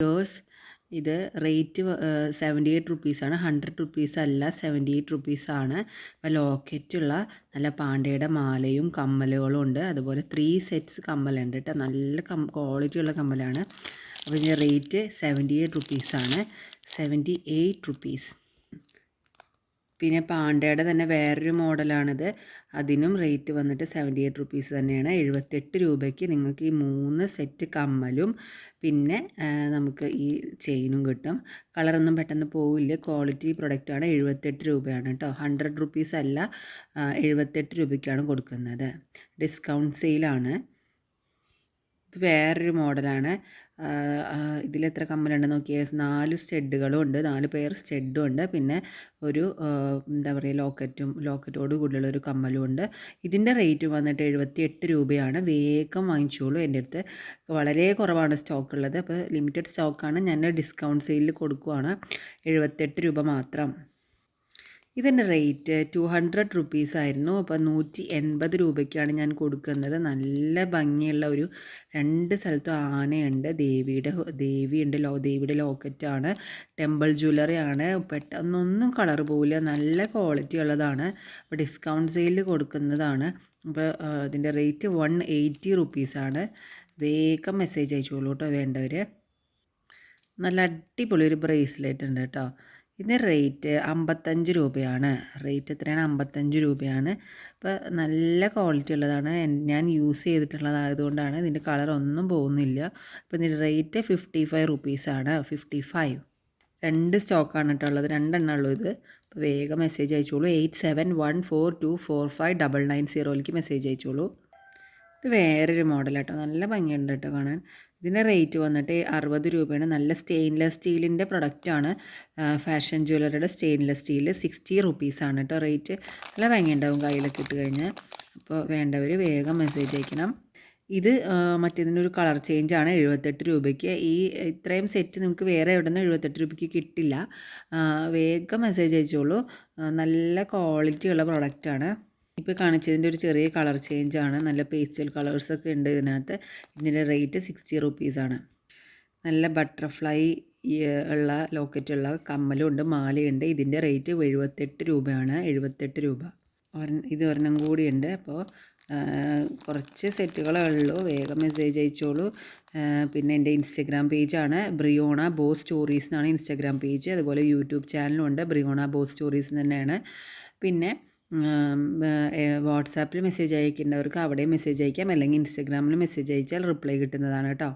Yours ഇത് rate 78 റുപ്പീസാണ്. 100 rupees അല്ല, 78 റുപ്പീസാണ്. അപ്പോൾ ലോക്കറ്റുള്ള നല്ല പാണ്ടയുടെ മാലയും കമ്മലുകളും ഉണ്ട്. അതുപോലെ 3 സെറ്റ്സ് കമ്മലുണ്ട് കേട്ടോ. നല്ല ക്വാളിറ്റി ഉള്ള കമ്മലാണ്. അപ്പോൾ ഇതിൻ്റെ റേറ്റ് 78 റുപ്പീസാണ്. 78 റുപ്പീസ്. പിന്നെ പാണ്ടയുടെ തന്നെ വേറൊരു മോഡലാണിത്. അതിനും റേറ്റ് വന്നിട്ട് 78 റുപ്പീസ് തന്നെയാണ്. 78 രൂപയ്ക്ക് നിങ്ങൾക്ക് ഈ 3 സെറ്റ് കമ്മലും പിന്നെ നമുക്ക് ഈ ചെയിനും കിട്ടും. കളറൊന്നും പെട്ടെന്ന് പോവില്ല. ക്വാളിറ്റി പ്രൊഡക്റ്റാണ്. 78 രൂപയാണ് കേട്ടോ. 100 റുപ്പീസ് അല്ല, 78 രൂപയ്ക്കാണ് കൊടുക്കുന്നത്. ഡിസ്കൗണ്ട് സെയിലാണ്. ഇത് വേറൊരു മോഡലാണ്. ഇതിലെത്ര കമ്മലുണ്ടെന്ന് നോക്കിയാൽ 4 സ്റ്റഡുകളും ഉണ്ട്. 4 പെയർ സ്റ്റഡും ഉണ്ട്. പിന്നെ ഒരു എന്താ പറയുക ലോക്കറ്റോട് കൂടിയുള്ള ഒരു കമ്മലും ഉണ്ട്. ഇതിൻ്റെ റേറ്റ് വന്നിട്ട് 78 രൂപയാണ്. വേഗം വാങ്ങിച്ചോളൂ. എൻ്റെ അടുത്ത് വളരെ കുറവാണ് സ്റ്റോക്ക് ഉള്ളത്. അപ്പോൾ ലിമിറ്റഡ് സ്റ്റോക്കാണ്. ഞാൻ ഡിസ്കൗണ്ട് സെയിലിൽ കൊടുക്കുവാണ്. 78 രൂപ മാത്രം. ഇതിൻ്റെ റേറ്റ് 200 റുപ്പീസായിരുന്നു. അപ്പോൾ 180 രൂപയ്ക്കാണ് ഞാൻ കൊടുക്കുന്നത്. നല്ല ഭംഗിയുള്ള ഒരു 2 സ്ഥലത്തും ആനയുണ്ട്. ദേവിയുടെ ലോക്കറ്റാണ്. ടെമ്പിൾ ജ്വല്ലറി ആണ്. പെട്ടെന്നൊന്നും കളർ പോവില്ല. നല്ല ക്വാളിറ്റി ഉള്ളതാണ്. അപ്പോൾ ഡിസ്കൗണ്ട് സെയിലിൽ കൊടുക്കുന്നതാണ്. അപ്പോൾ ഇതിൻ്റെ റേറ്റ് 180 റുപ്പീസാണ്. വേഗം മെസ്സേജ് അയച്ചോളൂ കേട്ടോ വേണ്ടവർ. നല്ല അടിപൊളി ഒരു ബ്രേസ്ലെറ്റ് ഉണ്ട് കേട്ടോ. ഇതിൻ്റെ റേറ്റ് 55 രൂപയാണ്. റേറ്റ് എത്രയാണ്? 55 രൂപയാണ്. അപ്പോൾ നല്ല ക്വാളിറ്റി ഉള്ളതാണ്. ഞാൻ യൂസ് ചെയ്തിട്ടുള്ളതായതുകൊണ്ടാണ് ഇതിൻ്റെ കളറൊന്നും പോകുന്നില്ല. അപ്പോൾ ഇതിൻ്റെ റേറ്റ് 55 റുപ്പീസാണ്. 55. 2 സ്റ്റോക്കാണ് കേട്ടോ ഉള്ളത്. 2 എണ്ണം ഉള്ളൂ ഇത്. അപ്പോൾ വേഗം മെസ്സേജ് അയച്ചോളൂ. 8714245990 മെസ്സേജ് അയച്ചോളൂ. ഇത് വേറൊരു മോഡലാട്ടോ. നല്ല ഭംഗിയുണ്ട് കേട്ടോ കാണാൻ. ഇതിൻ്റെ റേറ്റ് വന്നിട്ട് 60 രൂപയാണ്. നല്ല സ്റ്റെയിൻലെസ് സ്റ്റീലിൻ്റെ പ്രൊഡക്റ്റാണ്. ഫാഷൻ ജ്വല്ലറിയുടെ സ്റ്റെയിൻലെസ് സ്റ്റീൽ 60 റുപ്പീസാണ് കേട്ടോ റേറ്റ്. നല്ല ഭംഗിയുണ്ടാവും കയ്യിലൊക്കെ ഇട്ട് കഴിഞ്ഞാൽ. അപ്പോൾ വേണ്ടവർ വേഗം മെസ്സേജ് അയക്കണം. ഇത് മറ്റേതിനൊരു കളർ ചേഞ്ചാണ്. 78 രൂപയ്ക്ക്. ഇത്രയും സെറ്റ് നിങ്ങൾക്ക് വേറെ എവിടെ നിന്ന് 78 രൂപയ്ക്ക് കിട്ടില്ല. വേഗം മെസ്സേജ് അയച്ചോളൂ. നല്ല ക്വാളിറ്റിയുള്ള പ്രൊഡക്റ്റാണ്. ഇപ്പോൾ കാണിച്ചതിൻ്റെ ഒരു ചെറിയ കളർ ചേഞ്ചാണ്. നല്ല പേസ്റ്റൽ കളേഴ്സൊക്കെ ഉണ്ട് ഇതിനകത്ത്. ഇതിൻ്റെ റേറ്റ് 60 റുപ്പീസാണ്. നല്ല ബട്ടർഫ്ലൈ ഉള്ള ലോക്കറ്റുള്ള കമ്മലുണ്ട്, മാലയുണ്ട്. ഇതിൻ്റെ റേറ്റ് 78 രൂപയാണ്. 78 രൂപ. ഇത് ഒരെണ്ണം കൂടിയുണ്ട്. അപ്പോൾ കുറച്ച് സെറ്റുകളേ ഉള്ളൂ. വേഗം മെസ്സേജ് അയച്ചോളൂ. പിന്നെ എൻ്റെ ഇൻസ്റ്റഗ്രാം പേജാണ് ബ്രിയോണ ബോസ് സ്റ്റോറീസ് എന്നാണ് ഇൻസ്റ്റഗ്രാം പേജ്. അതുപോലെ യൂട്യൂബ് ചാനലും ഉണ്ട്. ബ്രിയോണ ബോസ് സ്റ്റോറീസ് തന്നെയാണ്. പിന്നെ വാട്സാപ്പിൽ മെസ്സേജ് അയക്കേണ്ടവർക്ക് അവിടെ മെസ്സേജ് അയക്കാം. അല്ലെങ്കിൽ ഇൻസ്റ്റഗ്രാമിൽ മെസ്സേജ് അയച്ചാൽ റിപ്ലൈ കിട്ടുന്നതാണ് കേട്ടോ.